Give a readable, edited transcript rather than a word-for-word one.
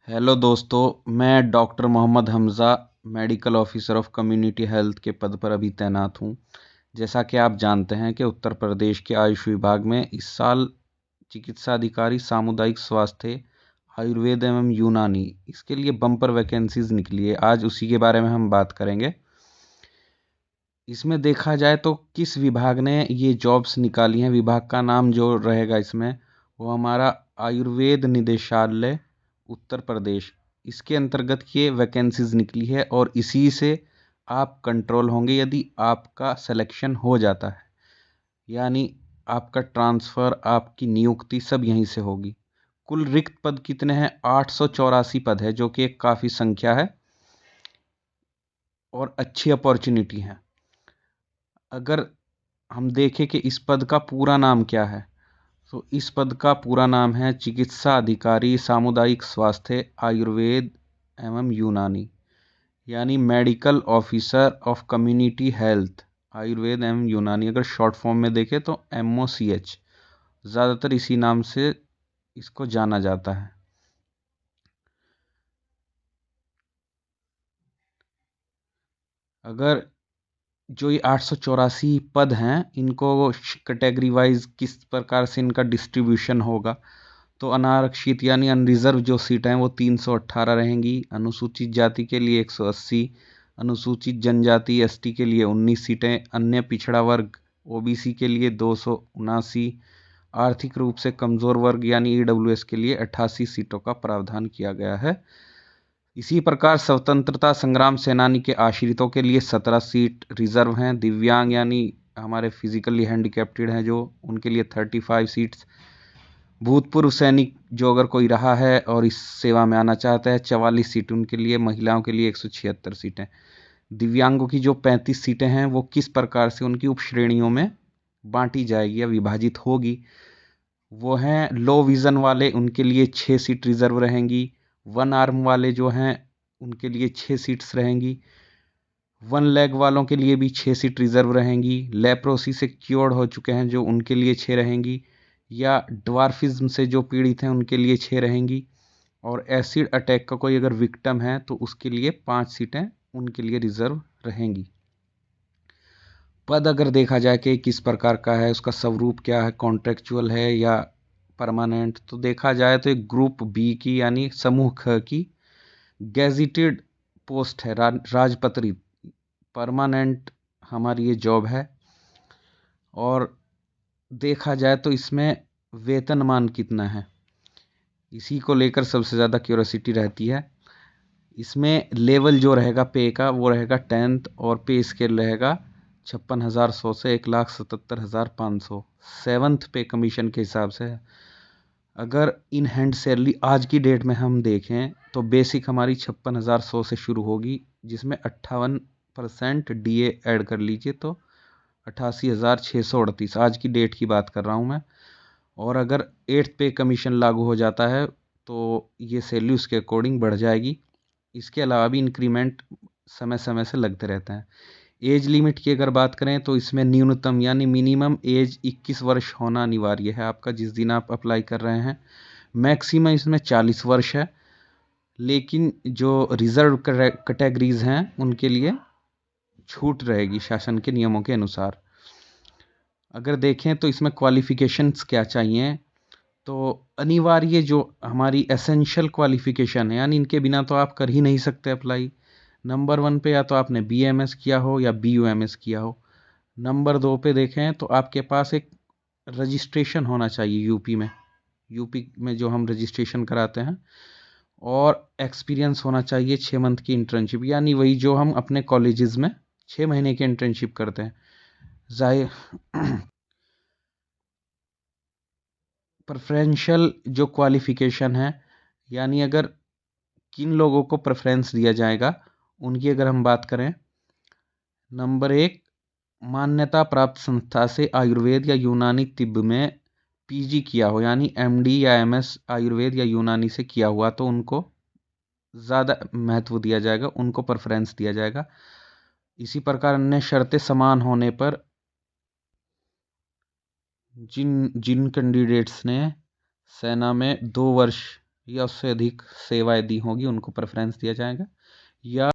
Hello दोस्तों, मैं doctor Mohammad Hamza medical officer of community health के पद पर अभी तैनात हूँ। जैसा कि आप जानते हैं कि उत्तर प्रदेश के आयुष विभाग में इस साल चिकित्सा अधिकारी सामुदायिक स्वास्थ्य आयुर्वेद एवं यूनानी इसके लिए बम्पर वैकेंसीज निकली है। आज उसी के बारे में हम बात करेंगे। इसमें देखा जाए तो किस विभाग ने ये जॉब्स निकाली हैं, विभाग का नाम जो रहेगा इसमें वो हमारा आयुर्वेद निदेशालय उत्तर प्रदेश, इसके अंतर्गत ये वैकेंसीज निकली है और इसी से आप कंट्रोल होंगे यदि आपका सिलेक्शन हो जाता है। यानी आपका ट्रांसफ़र, आपकी नियुक्ति सब यहीं से होगी। कुल रिक्त पद कितने हैं? 884 पद है, जो कि एक काफ़ी संख्या है और अच्छी अपॉर्चुनिटी है। अगर हम देखें कि इस पद का पूरा नाम क्या है, तो इस पद का पूरा नाम है चिकित्सा अधिकारी सामुदायिक स्वास्थ्य आयुर्वेद एवं यूनानी, यानी medical officer of community health Ayurveda एवं यूनानी। अगर शॉर्ट फॉर्म में देखें तो MOCH, ज़्यादातर इसी नाम से इसको जाना जाता है। अगर जो ये 884 पद हैं, इनको कैटेगरी वाइज किस प्रकार से इनका डिस्ट्रीब्यूशन होगा, तो अनारक्षित यानी अनरिजर्व जो सीट हैं वो 318 रहेंगी। अनुसूचित जाति के लिए 180, अनुसूचित जनजाति ST के लिए 19 सीटें, अन्य पिछड़ा वर्ग OBC के लिए 279, आर्थिक रूप से कमज़ोर वर्ग यानी EWS के लिए 88 सीटों का प्रावधान किया गया है। इसी प्रकार स्वतंत्रता संग्राम सेनानी के आश्रितों के लिए 17 सीट रिजर्व हैं। दिव्यांग यानी हमारे फिजिकली हैंडीकैप्टेड हैं जो, उनके लिए 35 सीट्स। भूतपूर्व सैनिक जो अगर कोई रहा है और इस सेवा में आना चाहता है, 44 सीट उनके लिए। महिलाओं के लिए 176 सीटें। दिव्यांगों की जो 35 सीटें हैं वो किस प्रकार से उनकी उप श्रेणियों में बांटी जाएगी या विभाजित होगी, वो हैं लो विज़न वाले, उनके लिए 6 सीट रिजर्व रहेंगी। वन आर्म वाले जो हैं उनके लिए 6 सीट्स रहेंगी। वन लेग वालों के लिए भी 6 सीट रिजर्व रहेंगी। लेप्रोसी से क्योर्ड हो चुके हैं जो, उनके लिए 6 रहेंगी, या ड्वार्फिज्म से जो पीड़ित हैं उनके लिए 6 रहेंगी। और एसिड अटैक का कोई अगर विक्टिम है तो उसके लिए 5 सीटें उनके लिए रिजर्व रहेंगी। पद अगर देखा जाए कि किस प्रकार का है, उसका स्वरूप क्या है, कॉन्ट्रेक्चुअल है या परमानेंट, तो देखा जाए तो एक ग्रुप B की यानी समूह ख की गैजेटेड पोस्ट है, राजपत्रित परमानेंट हमारी ये जॉब है। और देखा जाए तो इसमें वेतनमान कितना है, इसी को लेकर सबसे ज़्यादा क्यूरोसिटी रहती है। इसमें लेवल जो रहेगा पे का वो रहेगा 10th, और पे स्केल रहेगा 56,100 से 1,77,500। 7th पे कमीशन के हिसाब से है। अगर इन हैंड सैलरी आज की डेट में हम देखें तो बेसिक हमारी 56,100 से शुरू होगी, जिसमें 58% DA ऐड कर लीजिए तो 88,638, आज की डेट की बात कर रहा हूँ मैं। और अगर 8th पे कमीशन लागू हो जाता है तो ये सैलरी उसके अकॉर्डिंग बढ़ जाएगी। इसके अलावा भी इंक्रीमेंट समय समय से लगते रहते हैं। एज लिमिट की अगर बात करें तो इसमें न्यूनतम यानी मिनिमम एज 21 वर्ष होना अनिवार्य है आपका, जिस दिन आप अप्लाई कर रहे हैं। मैक्सिमम इसमें 40 वर्ष है, लेकिन जो रिजर्व कैटेगरीज हैं उनके लिए छूट रहेगी शासन के नियमों के अनुसार। अगर देखें तो इसमें क्वालिफिकेशंस क्या चाहिए, तो अनिवार्य जो हमारी एसेंशियल क्वालिफिकेशन है, यानी इनके बिना तो आप कर ही नहीं सकते अप्लाई। नंबर 1 पे या तो आपने BMS किया हो या BUMS किया हो। नंबर 2 पे देखें तो आपके पास एक रजिस्ट्रेशन होना चाहिए यूपी में जो हम रजिस्ट्रेशन कराते हैं, और एक्सपीरियंस होना चाहिए 6 मंथ की इंटर्नशिप, यानी वही जो हम अपने कॉलेजेस में 6 महीने की इंटर्नशिप करते हैं। जाहिर प्रेफरेंशियल जो क्वालिफिकेशन है, यानी अगर किन लोगों को प्रेफरेंस दिया जाएगा उनकी अगर हम बात करें, नंबर 1, मान्यता प्राप्त संस्था से आयुर्वेद या यूनानी तिब्ब में PG किया हो, यानी MD या MS आयुर्वेद या यूनानी से किया हुआ, तो उनको ज़्यादा महत्व दिया जाएगा, उनको प्रेफरेंस दिया जाएगा। इसी प्रकार अन्य शर्तें समान होने पर जिन जिन कैंडिडेट्स ने सेना में 2 वर्ष या उससे अधिक सेवाएं दी होंगी उनको प्रेफरेंस दिया जाएगा, या